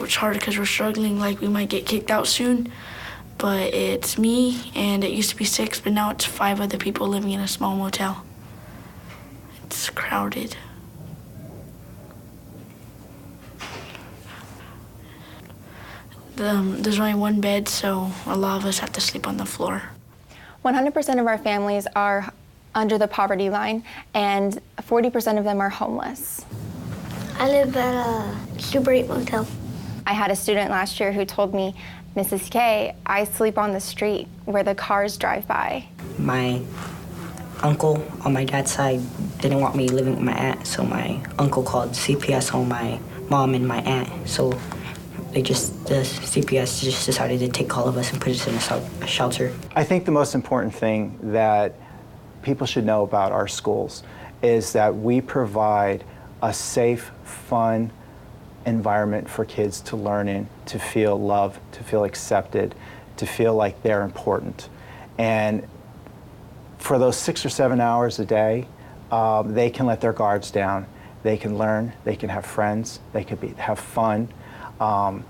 it's hard because we're struggling, like we might get kicked out soon. But it's me, and it used to be 6, but now it's 5 other people living in a small motel. It's crowded. There's only one bed, so a lot of us have to sleep on the floor. 100% of our families are under the poverty line, and 40% of them are homeless. I live at a Super 8 motel. I had a student last year who told me, Mrs. K, I sleep on the street where the cars drive by. My uncle on my dad's side didn't want me living with my aunt, so my uncle called CPS on my mom and my aunt. So the CPS just decided to take all of us and put us in a shelter. I think the most important thing that people should know about our schools is that we provide a safe, fun environment for kids to learn in, to feel loved, to feel accepted, to feel like they're important. And for those 6 or 7 hours a day, they can let their guards down. They can learn, they can have friends, they could have fun, and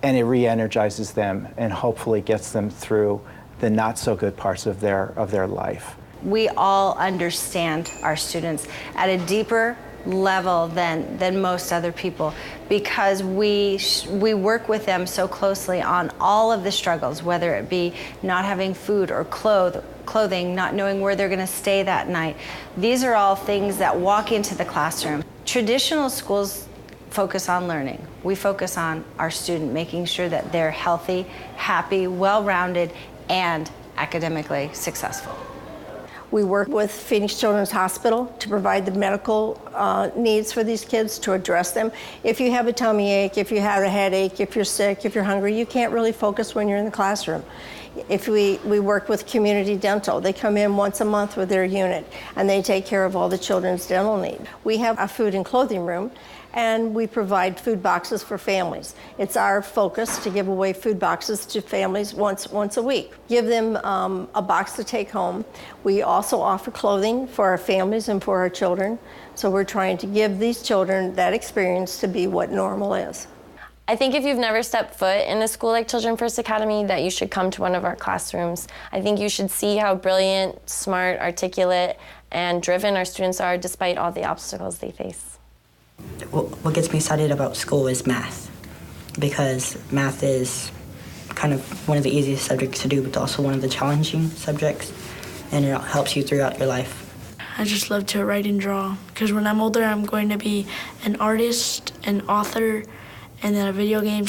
it re-energizes them and hopefully gets them through the not so good parts of their life. We all understand our students at a deeper level than most other people, because we work with them so closely on all of the struggles, whether it be not having food or clothing, not knowing where they're going to stay that night. These are all things that walk into the classroom. Traditional schools focus on learning. We focus on our student, making sure that they're healthy, happy, well-rounded, and academically successful. We work with Phoenix Children's Hospital to provide the medical needs for these kids, to address them. If you have a tummy ache, if you have a headache, if you're sick, if you're hungry, you can't really focus when you're in the classroom. If we work with Community Dental, they come in once a month with their unit and they take care of all the children's dental needs. We have a food and clothing room, and we provide food boxes for families. It's our focus to give away food boxes to families once a week. Give them a box to take home. We also offer clothing for our families and for our children. So we're trying to give these children that experience to be what normal is. I think if you've never stepped foot in a school like Children First Academy, that you should come to one of our classrooms. I think you should see how brilliant, smart, articulate, and driven our students are despite all the obstacles they face. What gets me excited about school is math, because math is kind of one of the easiest subjects to do, but also one of the challenging subjects, and it helps you throughout your life. I just love to write and draw, because when I'm older, I'm going to be an artist, an author, and then a video game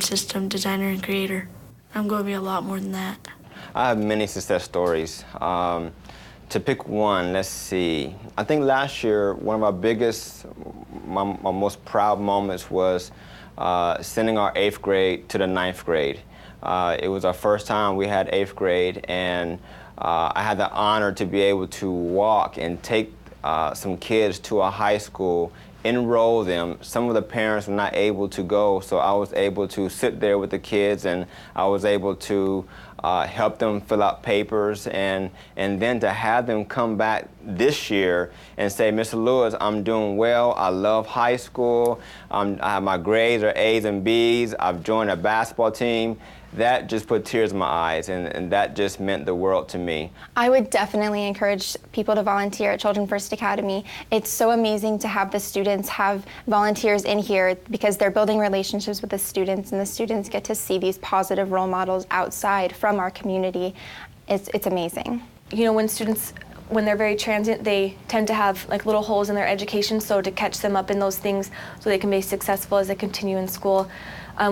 system designer and creator. I'm going to be a lot more than that. I have many success stories. To pick one, let's see. I think last year, one of our biggest, my most proud moments was sending our 8th grade to the 9th grade. It was our first time we had 8th grade, and I had the honor to be able to walk and take some kids to a high school, enroll them. Some of the parents were not able to go, so I was able to sit there with the kids, and I was able to help them fill out papers, and then to have them come back this year and say, Mr. Lewis, I'm doing well, I love high school, my grades are A's and B's, I've joined a basketball team. That just put tears in my eyes, and that just meant the world to me. I would definitely encourage people to volunteer at Children First Academy. It's so amazing to have the students have volunteers in here, because they're building relationships with the students, and the students get to see these positive role models outside from our community. It's amazing. You know, when they're very transient, they tend to have like little holes in their education, so to catch them up in those things so they can be successful as they continue in school.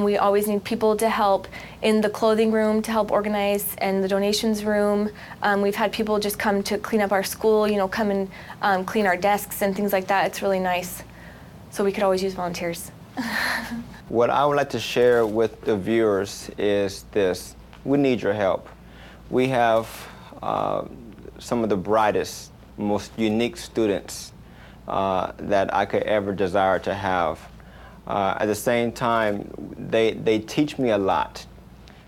We always need people to help in the clothing room, to help organize, and the donations room. We've had people just come to clean up our school, you know, come and clean our desks and things like that. It's really nice. So we could always use volunteers. What I would like to share with the viewers is this: we need your help. We have some of the brightest, most unique students that I could ever desire to have. At the same time, they teach me a lot.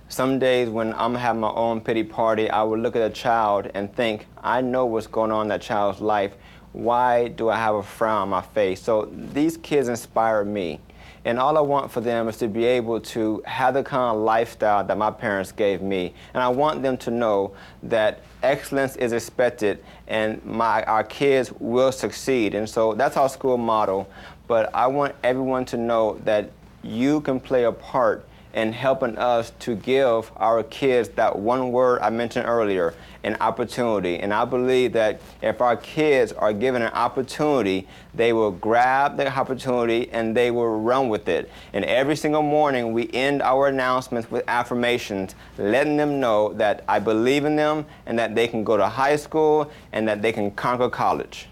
Some days when I'm having my own pity party, I would look at a child and think, I know what's going on in that child's life. Why do I have a frown on my face? So these kids inspire me. And all I want for them is to be able to have the kind of lifestyle that my parents gave me. And I want them to know that excellence is expected and our kids will succeed. And so that's our school motto. But I want everyone to know that you can play a part in helping us to give our kids that one word I mentioned earlier, an opportunity. And I believe that if our kids are given an opportunity, they will grab the opportunity and they will run with it. And every single morning we end our announcements with affirmations, letting them know that I believe in them and that they can go to high school and that they can conquer college.